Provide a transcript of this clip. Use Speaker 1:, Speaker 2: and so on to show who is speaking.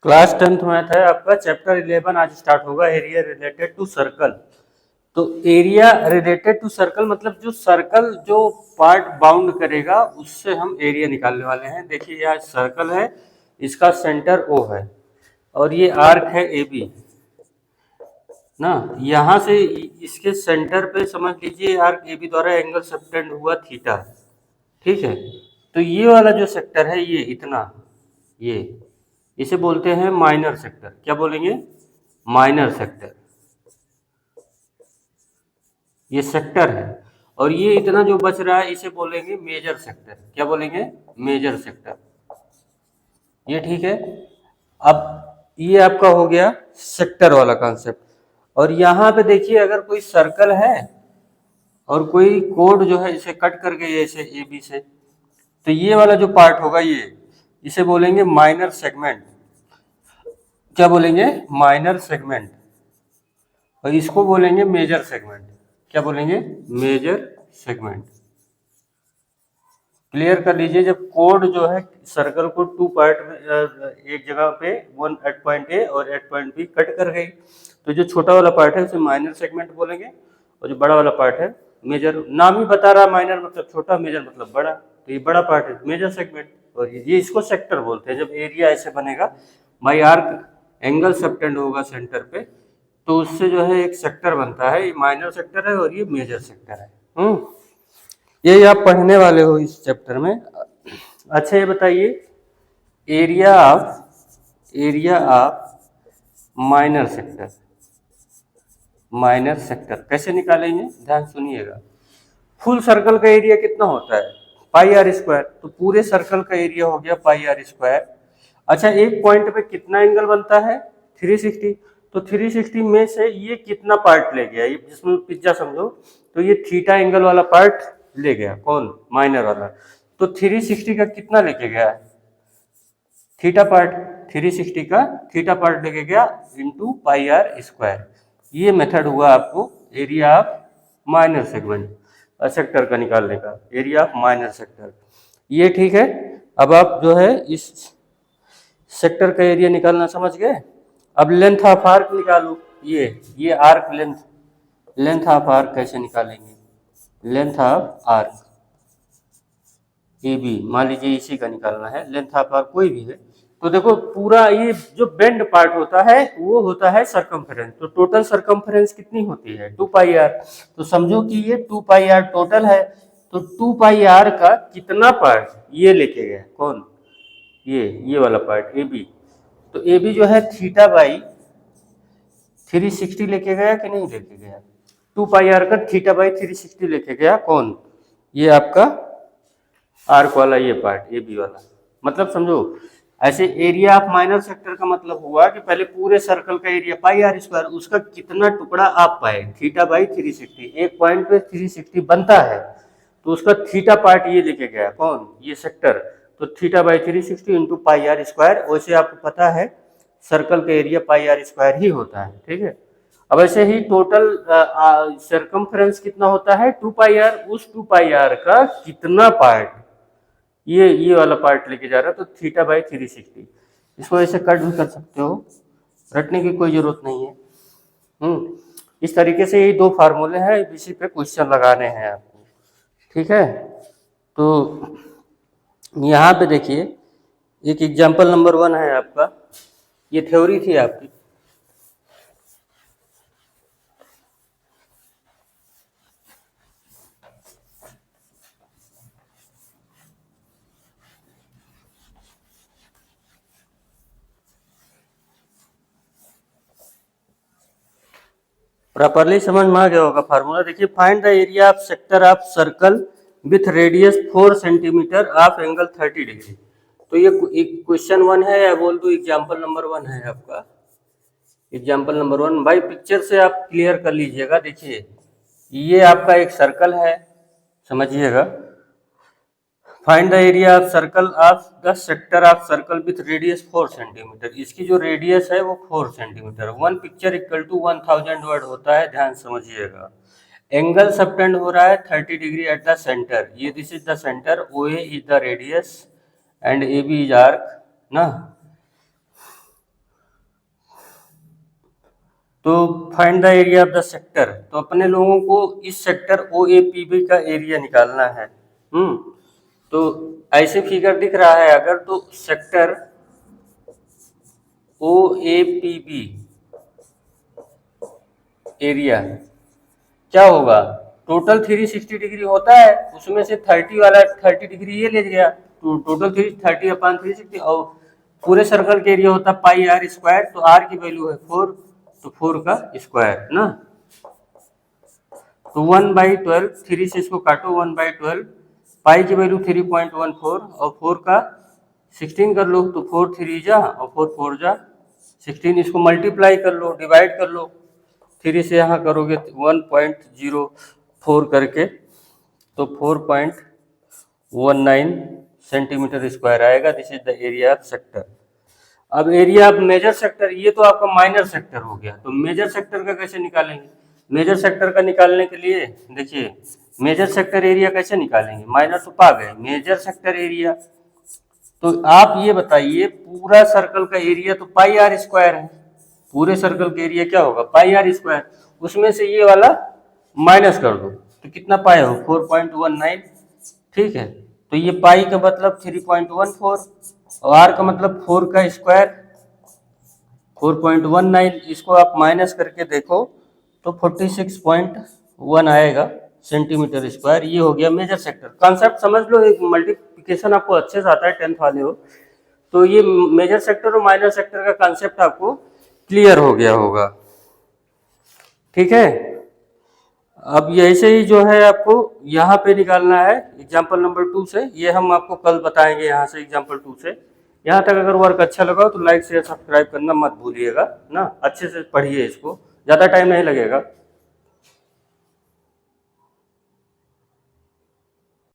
Speaker 1: Class 10th math है आपका chapter 11 आज स्टार्ट होगा। Area related to circle. तो एरिया रिलेटेड टू सर्कल मतलब जो सर्कल जो पार्ट बाउंड करेगा उससे हम एरिया निकालने वाले हैं। देखिए यहाँ सर्कल है, इसका सेंटर ओ है और ये आर्क है ए बी ना। यहाँ से इसके सेंटर पे समझ लीजिए आर्क ए बी द्वारा एंगल सबटेंड हुआ थीटा। ठीक है, तो ये वाला जो सेक्टर है ये इतना, ये इसे बोलते हैं माइनर सेक्टर। क्या बोलेंगे? Minor sector. ये सेक्टर है और ये इतना जो बच रहा है इसे बोलेंगे मेजर सेक्टर। क्या बोलेंगे? Major sector. ये ठीक है। अब ये आपका हो गया सेक्टर वाला कॉन्सेप्ट। और यहाँ पे देखिए अगर कोई सर्कल है और कोई कोड जो है इसे कट कर गई है ऐसे ए बी से, तो ये वाला जो पार्ट होगा ये इसे बोलेंगे माइनर सेगमेंट। क्या बोलेंगे? Minor segment. और इसको बोलेंगे मेजर सेगमेंट। क्या बोलेंगे? Major segment. क्लियर कर लीजिए, जब कोड जो है सर्कल को टू पार्ट में एक जगह पे वन एट पॉइंट ए और एट पॉइंट बी कट कर गई, तो जो छोटा वाला पार्ट है उसे माइनर सेगमेंट बोलेंगे और जो बड़ा वाला पार्ट है मेजर। नाम ही बता रहा, माइनर मतलब छोटा, मेजर मतलब बड़ा, तो ये बड़ा पार्ट है मेजर सेगमेंट। और ये इसको सेक्टर बोलते हैं। जब एरिया ऐसे बनेगा बाई आर्क एंगल सबटेंड होगा सेंटर पे, तो उससे जो है एक सेक्टर बनता है। ये माइनर सेक्टर है और ये मेजर सेक्टर है। यही आप पढ़ने वाले हो इस चैप्टर में। अच्छा ये बताइए, area of minor sector. Minor sector कैसे निकालेंगे, ध्यान सुनिएगा। फुल सर्कल का एरिया कितना होता है? पाई आर स्क्वायर। तो पूरे सर्कल का एरिया हो गया पाई आर स्क्वायर। अच्छा, एक पॉइंट पे कितना एंगल बनता है? 360। तो 360 में से ये कितना पार्ट ले गया? ये जिसमें पिज्जा समझो, तो ये थीटा एंगल वाला पार्ट ले गया। कौन? माइनर वाला। तो 360 का कितना लेके गया? Theta part. 360 का थीटा पार्ट लेके गया इंटू पाई आर स्क्वायर। ये मेथड हुआ आपको area of minor segment sector का निकालने का। एरिया ऑफ माइनर सेक्टर, ये ठीक है। अब आप जो है इस सेक्टर का एरिया निकालना समझ गए। अब लेंथ ऑफ आर्क निकालो। ये arc length, length of arc कैसे निकालेंगे? Length of arc A B, मान लीजिए इसी का निकालना है। लेंथ ऑफ आर्क कोई भी है, तो देखो पूरा ये जो बेंड पार्ट होता है वो होता है सरकमफेरेंस। तो टोटल सरकमफेरेंस कितनी होती है? 2 पाई आर। तो समझो कि ये 2 पाई आर टोटल है। तो 2 पाई आर का कितना पार्ट ये लेके गया? कौन? ये वाला पार्ट ए बी। तो ए बी जो है थीटा बाई 360 लेके गया कि नहीं लेके गया? 2 पाई आर का थीटा बाई 360 लेके गया। कौन? ये आपका आर्क वाला ये पार्ट ए बी वाला। मतलब समझो ऐसे एरिया ऑफ माइनर सेक्टर का मतलब हुआ कि पहले पूरे सर्कल का एरिया पाई आर स्क्वायर, उसका कितना टुकड़ा आप पाए? Theta by 360। एक पॉइंट पे 360 बनता है तो उसका थीटा पार्ट ये लेके गया। कौन? ये सेक्टर। तो theta by 360 into pi R square. वैसे आपको पता है सर्कल का एरिया पाई आर स्क्वायर ही होता है। ठीक है। अब ऐसे ही टोटल सरकमफ्रेंस कितना होता है? 2 पाई आर। उस 2 पाई आर का कितना पार्ट ये वाला पार्ट लेके जा रहा है? तो थीटा बाई 360। इसको ऐसे कट भी कर सकते हो, रटने की कोई जरूरत नहीं है। इस तरीके से ये दो फार्मूले हैं, इसी पे क्वेश्चन लगाने हैं आपको। ठीक है। तो यहाँ पे देखिए एक एग्जाम्पल नंबर 1 है आपका। ये थ्योरी थी आपकी। प्रॉपरली समझ में आ गया होगा फार्मूला। देखिए, find the area of sector of circle with radius 4 centimetre of angle 30 degree. तो ये क्वेश्चन 1 है या बोल दो एग्जाम्पल नंबर 1 है आपका। एग्जाम्पल नंबर 1 भाई पिक्चर से आप क्लियर कर लीजिएगा। देखिए ये आपका एक सर्कल है, समझिएगा। Find the area of circle of the sector of circle with radius 4 centimetre. इसकी जो रेडियस है वो 4 centimetre. 1 picture equal to 1000 word होता है, ध्यान समझिएगा। एंगल सबटेंड हो रहा है 30 डिग्री एट द सेंटर। ये this is the centre, O A is the radius and A B is arc ना। तो find the area of the sector, तो अपने लोगों को इस सेक्टर OAPB का एरिया निकालना है। तो ऐसे फिगर दिख रहा है अगर, तो सेक्टर OAPB एरिया क्या होगा, टोटल 360 डिग्री होता है, उसमें से 30 वाला 30 डिग्री ये ले गया, तो टोटल 30/360, और पूरे सर्कल के एरिया होता है πr², तो r की वैल्यू है 4, तो 4 का स्क्वायर ना, तो 1/12, 3 से इसको काटो, 1/12, पाई की वैल्यू 3.14, और 4 का 16 कर लो, तो 4 3 जा और 4 4 जा 16, इसको मल्टीप्लाई कर लो, डिवाइड कर लो, 3 से यहाँ करोगे 1.04 करके, तो 4.19 सेंटीमीटर स्क्वायर आएगा। This is the area of sector. अब एरिया ऑफ मेजर सेक्टर, ये तो आपका माइनर सेक्टर हो गया, तो मेजर सेक्टर का कैसे निकालेंगे? मेजर सेक्टर का निकालने के लिए देखिए, मेजर सेक्टर एरिया कैसे निकालेंगे, माइनर तो पा गए, मेजर सेक्टर एरिया, तो आप ये बताइए पूरा सर्कल का एरिया तो πr² है, पूरे सर्कल का एरिया क्या होगा πr², उसमें से ये वाला माइनस कर दो, तो कितना पाए हो 4.19, ठीक है, तो ये पाई का मतलब 3.14 और आर का मतलब 4 का स्क्वायर 4.19, इसको आप माइनस करके देखो तो 46.1 आएगा सेंटीमीटर स्क्वायर। ये हो गया मेजर सेक्टर। कॉन्सेप्ट समझ लो, एक मल्टीप्लिकेशन आपको अच्छे से आता है 10th वाले हो, तो ये मेजर सेक्टर और माइनर सेक्टर का कॉन्सेप्ट आपको क्लियर हो गया होगा, ठीक है। अब ऐसे ही जो है आपको यहाँ पे निकालना है एग्जाम्पल नंबर 2 से, ये हम आपको कल बताएंगे यहाँ से एग्जाम्पल 2 से। यहाँ तक अगर वर्क अच्छा लगा तो लाइक शेयर सब्सक्राइब करना मत भूलिएगा ना, अच्छे से पढ़िए इसको, ज़्यादा टाइम नहीं लगेगा।